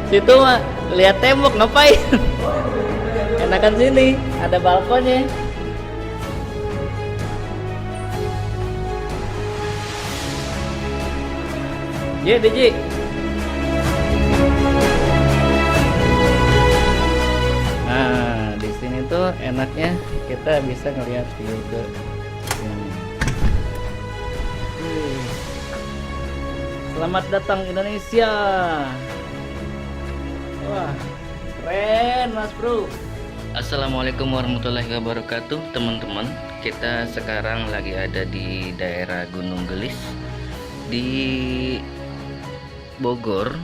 Situ mah lihat tembok ngapain? Enakan sini, ada balkonnya. Ji, Ji. Nah, di sini tuh enaknya kita bisa ngelihat view ke sini. Selamat datang Indonesia. Wah, keren Mas Bro. Assalamualaikum warahmatullahi wabarakatuh, teman-teman. Kita sekarang lagi ada di daerah Gunung Gelis di Bogor.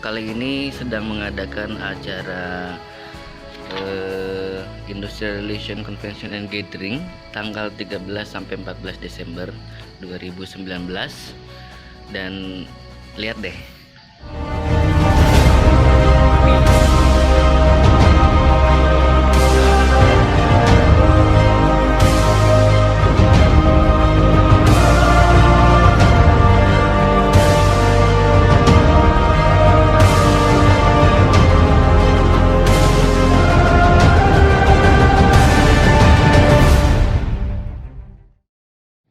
Kali ini sedang mengadakan acara Industrial Relation Convention and Gathering tanggal 13 sampai 14 Desember 2019. Dan lihat deh.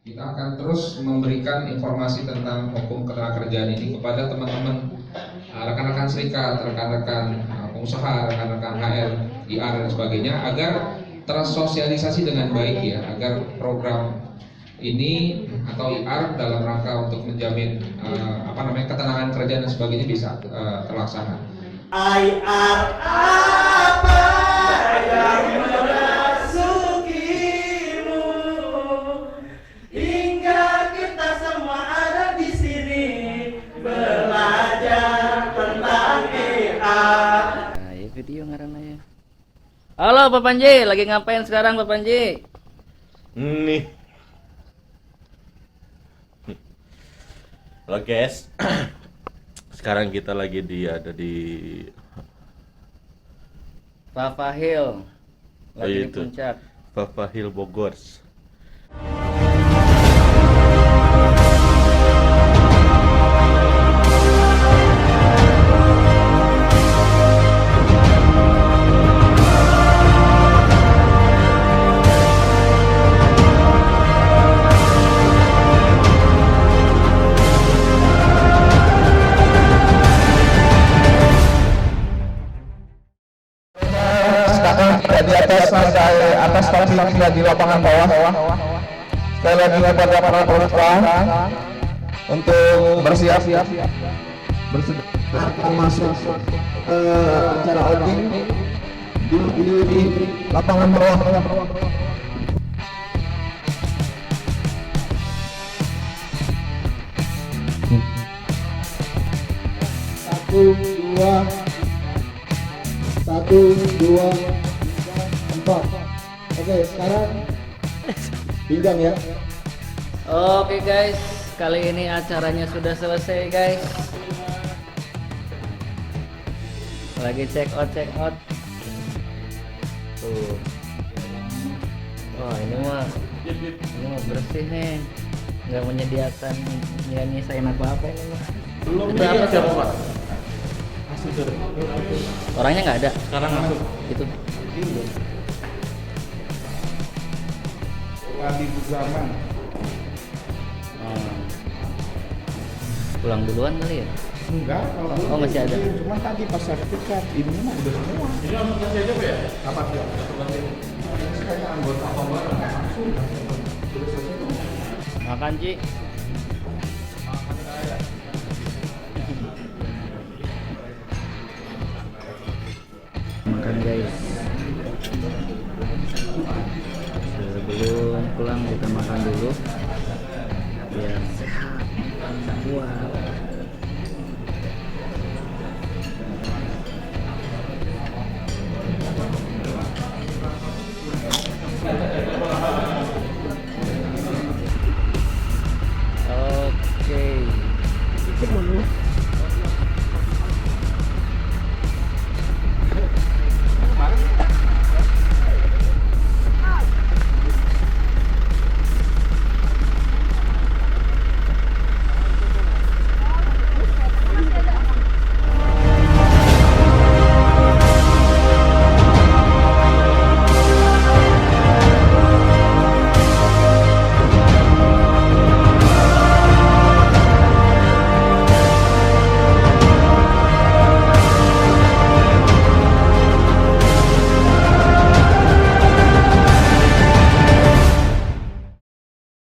Kita akan terus memberikan informasi tentang hukum ketenagakerjaan ini kepada teman-teman rekan-rekan serikat, rekan-rekan pengusaha, rekan-rekan HR, IR dan sebagainya agar tersosialisasi dengan baik ya, agar program ini atau IR dalam rangka untuk menjamin ketenangan kerja dan sebagainya bisa terlaksana. IR apa yang merasukimu hingga kita semua ada di sini belajar tentang IR. Nah, ya video ngaranna ya. Halo Pak Panji, lagi ngapain sekarang Pak Panji? Nih. Halo guys. Sekarang kita lagi ada di Papa Hill. Lagi di itu. puncak. Papa Hill Bogor. Di atas tapi tidak di lapangan bawah. Sekali lagi kepada para penumpang untuk bersiap masuk acara outing di lapangan bawah. Satu, dua, empat. Oke, sekarang pinggang ya. Oke guys, kali ini acaranya sudah selesai guys. Lagi check out. Tuh. Wah ini mah bersih nih. Nggak menyediakan nyisain apa ini mah. Belum Itu apa sih? Pak? Masuk tuh. Orangnya nggak ada. Sekarang masuk. Itu. Lagi zaman. Pulang duluan kali ya? Enggak, Oh masih ada. cuma tadi pas sertifikat ini mah udah semua. Ini langsung kasih aja Pak ya? Apa sih? Kayak anggota apa bareng langsung. Makan Ci. Makan guys. Sebelum pulang kita makan dulu.